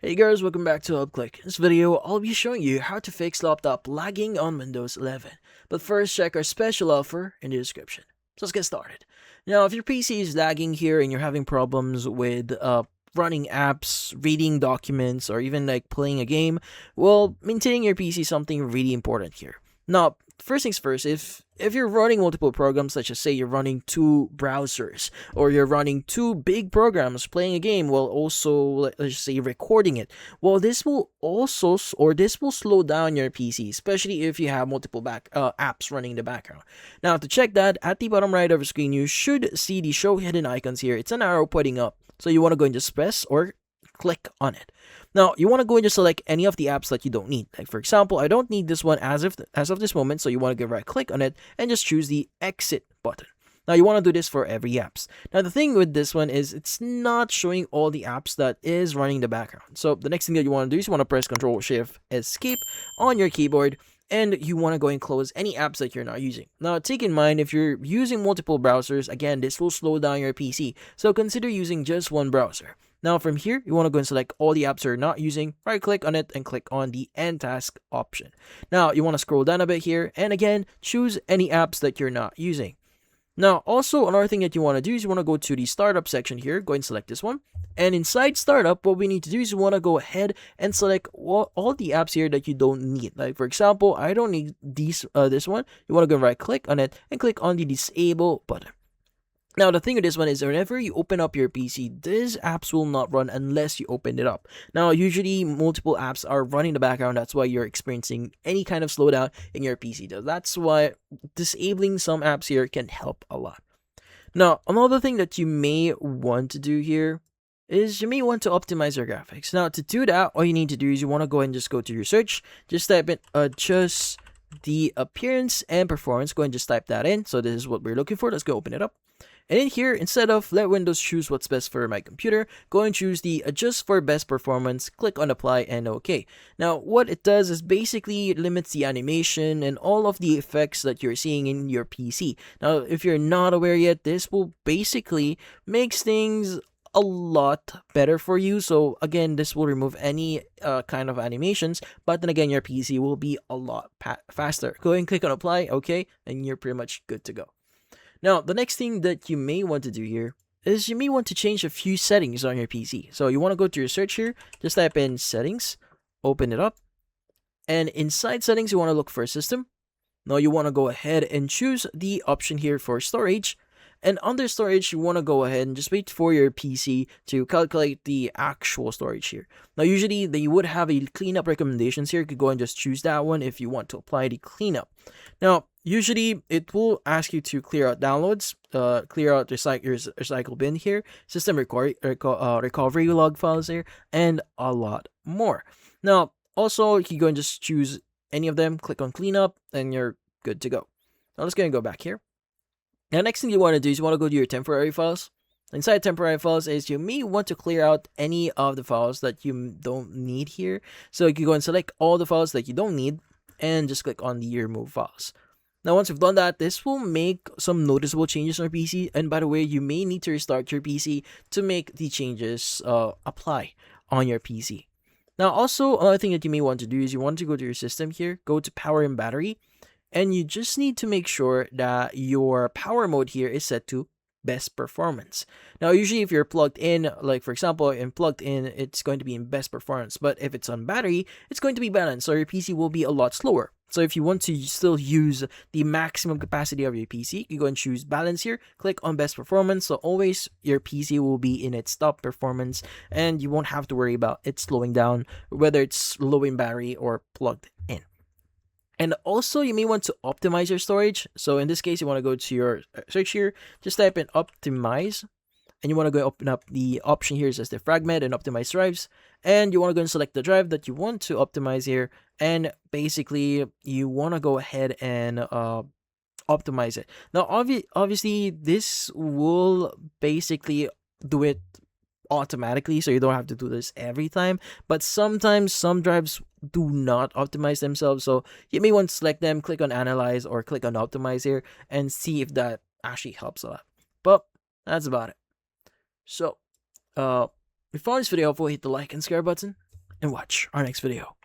Hey guys, welcome back to UpClick. In this video, I'll be showing you how to fix laptop lagging on Windows 11. But first, check our special offer in the description. So let's get started. Now, if your PC is lagging here and you're having problems with running apps, reading documents, or even like playing a game, well, maintaining your PC is something really important here. Now, first things first, if you're running multiple programs, such as say you're running two browsers or you're running two big programs playing a game while also let's just say recording it, well, this will also this will slow down your PC, especially if you have multiple apps running in the background. Now, to check that, at the bottom right of the screen you should see the show hidden icons here. It's an arrow pointing up, so you want to go and just press or click on it. Now, you want to go and just select any of the apps that you don't need. Like, for example, I don't need this one as of this moment, so you want to give right click on it and just choose the exit button. Now, you want to do this for every apps. Now, the thing with this one is it's not showing all the apps that is running in the background. So the next thing that you want to do is you want to press Control Shift Escape on your keyboard, and you want to go and close any apps that you're not using. Now, take in mind, if you're using multiple browsers, again, this will slow down your PC. So consider using just one browser. Now, from here, you want to go and select all the apps you're not using, right click on it, and click on the End Task option. Now, you want to scroll down a bit here, and again, choose any apps that you're not using. Now, also, another thing that you want to do is you want to go to the Startup section here, go and select this one. And inside Startup, what we need to do is you want to go ahead and select all the apps here that you don't need. Like, for example, I don't need this one. You want to go right click on it and click on the Disable button. Now, the thing with this one is whenever you open up your PC, these apps will not run unless you open it up. Now, usually multiple apps are running in the background. That's why you're experiencing any kind of slowdown in your PC. That's why disabling some apps here can help a lot. Now, another thing that you may want to do here is you may want to optimize your graphics. Now, to do that, all you need to do is you want to go and just go to your search. Just type in adjust the appearance and performance. Go and just type that in. So this is what we're looking for. Let's go open it up. And in here, instead of let Windows choose what's best for my computer, go and choose the adjust for best performance, click on apply and OK. Now, what it does is basically limits the animation and all of the effects that you're seeing in your PC. Now, if you're not aware yet, this will basically makes things a lot better for you. So again, this will remove any kind of animations, but then again, your PC will be a lot faster. Go ahead and click on apply, OK, and you're pretty much good to go. Now, the next thing that you may want to do here is you may want to change a few settings on your PC. So you want to go to your search here, just type in settings, open it up, and inside settings, you want to look for system. Now, you want to go ahead and choose the option here for storage. And under storage, you want to go ahead and just wait for your PC to calculate the actual storage here. Now, usually they would have a cleanup recommendations here. You could go and just choose that one if you want to apply the cleanup. Now, usually it will ask you to clear out downloads, clear out your recycle bin here, system recovery log files here, and a lot more. Now, also, you can go and just choose any of them, click on cleanup, and you're good to go. Now, let's go back here. Now, next thing you want to do is you want to go to your temporary files. Inside temporary files is you may want to clear out any of the files that you don't need here. So you can go and select all the files that you don't need and just click on the remove files. Now, once you've done that, this will make some noticeable changes on your PC. And by the way, you may need to restart your PC to make the changes apply on your PC. Now, also, another thing that you may want to do is you want to go to your system here, go to power and battery. And you just need to make sure that your power mode here is set to best performance. Now, usually if you're plugged in, like for example, plugged in, it's going to be in best performance. But if it's on battery, it's going to be balanced. So your PC will be a lot slower. So if you want to still use the maximum capacity of your PC, you go and choose balance here, click on best performance. So always your PC will be in its top performance and you won't have to worry about it slowing down, whether it's low in battery or plugged in. And also, you may want to optimize your storage. So in this case, you want to go to your search here, just type in optimize, and you want to go open up the option here, says the fragment and optimize drives. And you want to go and select the drive that you want to optimize here. And basically, you want to go ahead and optimize it. Now, obviously, this will basically do it automatically, so you don't have to do this every time, but sometimes some drives do not optimize themselves, so you may want to select them, click on analyze or click on optimize here and see if that actually helps a lot. But that's about it. So if you found this video helpful, hit the like and subscribe button, and watch our next video.